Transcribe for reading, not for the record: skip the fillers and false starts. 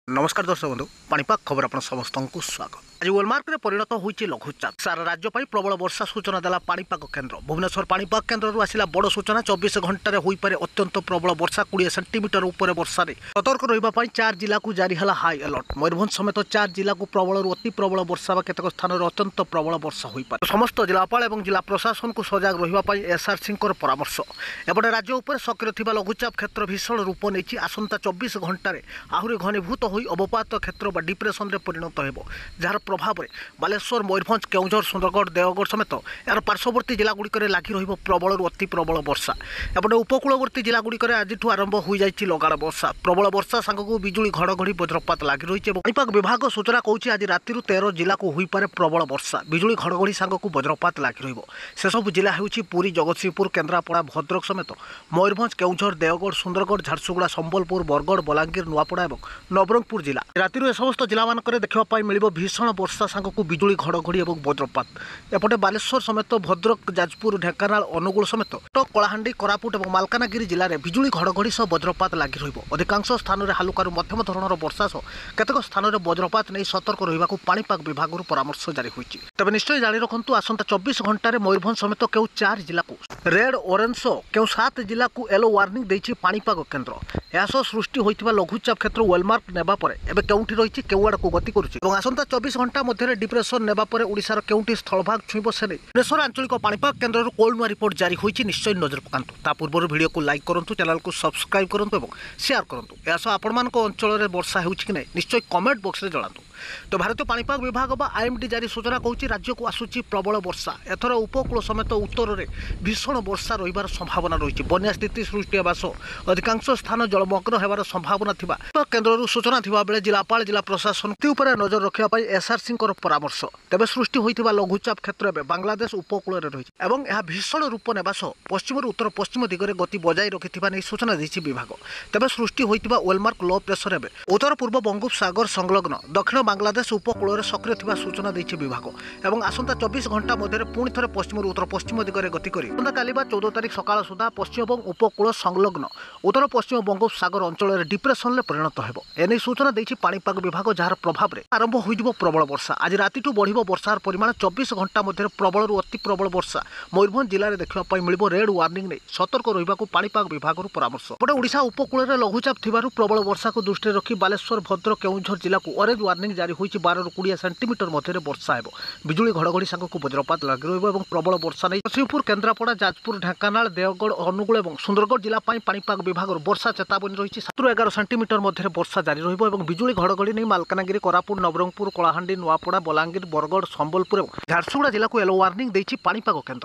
नमस्कार दर्शक बंधु पाणीपाग खबर आप समस्त को स्वागत। आज वेलमार्क में परिणत होती लघुचाप सारा राज्य प्रबल वर्षा सूचना देला पाणीपाग केन्द्र। भुवनेश्वर पाणीपाग केन्द्र आसला बड़ सूचना 24 घंटे होईपारे अत्यंत प्रबल वर्षा 20 सेंटीमीटर उपर वर्षा सतर्क रही 4 जिला को जारी है हाई अलर्ट। मयूरभंज समेत 4 जिला को प्रबल अति प्रबल वर्षा केतक स्थान में अत्यंत प्रबल वर्षा होईपारे। समस्त जिलापाल और जिला प्रशासन को सजग रही एसआरसी परामर्श। एपटे राज्य उपर सक्रिय थिबा लघुचाप क्षेत्र भीषण रूप नहीं आसंता 24 घंटे आहरी घनीभूत होई अवपात क्षेत्र बा डिप्रेसन रे परिणत हेबो, जार प्रभाव में बालेश्वर मयूरभंज केउझर सुंदरगढ़ देवगढ़ समेत यार पार्श्ववर्ती जिलागुड़िक लगी रही प्रबल अति प्रबल वर्षा। एपटे उपकूलवर्ती जिलागुड़िक आज आरंभ हो जाए लगाण वर्षा। प्रबल वर्षा सांगक बिजुली घड़घड़ी वज्रपात लगी रही। पाणीपाग विभाग सूचना कहूँ आज राति 13 जिला को होईपारे प्रबल वर्षा बिजुली घड़घड़ी सांगक वज्रपात लगी रही। से सब जिला होउछि पुरी, जगतसिंहपुर, केन्द्रापड़ा, भद्रक समेत मयूरभंज, केउझर, देवगढ़, सुंदरगढ़, झारसुगुड़ा, संबलपुर, बरगढ़, बलांगीर, नुआपड़ा और नवरंगपुर जिला। राति समस्त जिला मानक देखा मिल भीषण वर्षा सांगक बिजुली घड़घड़ी और वज्रपात। एपटे बालेश्वर समेत भद्रक, जाजपुर, ढेंकानाल, अनुगुल समेत कलाहांडी, कोरापुट और मालकानगिरी जिले में बिजुली घड़घड़ी सह वज्रपात लगी रही। अधिकांश स्थान में हालुकार मध्यम धरणर वर्षा सह केतक स्थान में वज्रपात नहीं सतर्क रहा पाणीपाग विभाग परामर्श जारी होती। तेज निश्चय जारी रखु आसंता 24 घंटे मयूरभंज समेत केउ 4 जिला को रेड ऑरेंज केउ 7 जिला को येलो वार्निंग देछि पाणीपाग केन्द्र। यासह सृष्टि होइतिबा लघुचाप क्षेत्र वेलमार्क नेबा परे एबे केउंठी रहिछि केउ आड़ को गति करुछि और आसंता 24 घंटा मध्य डिप्रेसन नेबा परे ओडिसार केउंठी स्थलभाग छुइबो से भुवनेश्वर आंचलिक पाणीपाग केन्द्र कोलनुआ रिपोर्ट जारी होइछि। निश्चय नजर पकांतु। ता पूर्व वीडियो को लाइक करंतु, चैनल को सब्सक्राइब करंतु और शेयर करंतु। यासह आपण मानक अंचल रे वर्षा हेउछि कि नै निश्चय कमेंट बॉक्स रे जणातु। तो भारतीय पाणीपाग विभाग बा आईएमडी जारी सूचना कहूँ राज्य को आसूची प्रबल वर्षा। एथर उपकूल समेत उत्तर में भीषण वर्षा रही संभावना रही। बन्या स्थिति सृष्टि होगा सह अधिकांश स्थान जलमग्न होबार संभावना थिबा केन्द्र सूचना थिबा बेले जिलापाल, जिला प्रशासन नजर रखा एसआरसी परामर्श। तेज सृष्टि होता लघुचाप क्षेत्र में बांग्लादेश उपकूल रही और यह भीषण रूप नेबा सह पश्चिम उत्तर पश्चिम दिगरे गति बजाय रखिथिबा नै सूचना देछि विभाग। तेज सृष्टि होता वेलमार्क लो प्रेसर एवं उत्तर पूर्व बंगोपसागर संलग्न दक्षिण बांग्लादेश उपकूल सक्रिय थिबा सूचना देछि विभाग और आसंता 24 घंटा मध्य पुणी थे पश्चिम उत्तर पश्चिम दिगरे गति करी काली 14 तारिख सकाळ सुधा पश्चिम और उपकूल संलग्न उत्तर पश्चिम बंगोपसागर अंचल डिप्रेसन में परिणत हेबो। एने सूचना देछि पाणीपाग विभाग, जार प्रभाव में आरंभ हो प्रबल वर्षा। आज राति बढ़िबो वर्षार परिमाण 24 घंटा मध्य प्रबल अति प्रबल वर्षा मयूरभंज जिले में देखा मिल रेड वार्निंग नहीं सतर्क रहा पाणीपाग विभाग परामर्श। एपटे ओडिशा उपकूल में लघुचाप थिबारु प्रबल वर्षा को दृष्टि रखी बालेश्वर, भद्रक, केउझर जिला को ऑरेंज वार्निंग जारी होइछि। 12 ରୁ 20 सेंटीमीटर मध्य वर्षा हेबो। बिजुली घड़घड़ी सांगक वज्रपात लगी रहिबो और प्रबल वर्षा नहीं जगतसिंहपुर, केन्द्रापड़ा, जाजपुर, ढेंकानाल, देवगढ़, अनुगुल और सुंदरगढ़ जिला पाणीपाग विभाग वर्षा चेतावनी रही। 7 ରୁ 11 सेंटीमीटर मध्य वर्षा जारी रहिबो और बिजुली घड़घड़ी नहीं मालकानगिरी, कोरापुट, नवरंगपुर, कलाहांडी, नुआपड़ा, बलांगीर, बरगढ़, संबलपुर और झारसुगुड़ा जिला को येलो वार्निंग देछि पाणीपाग केन्द्र।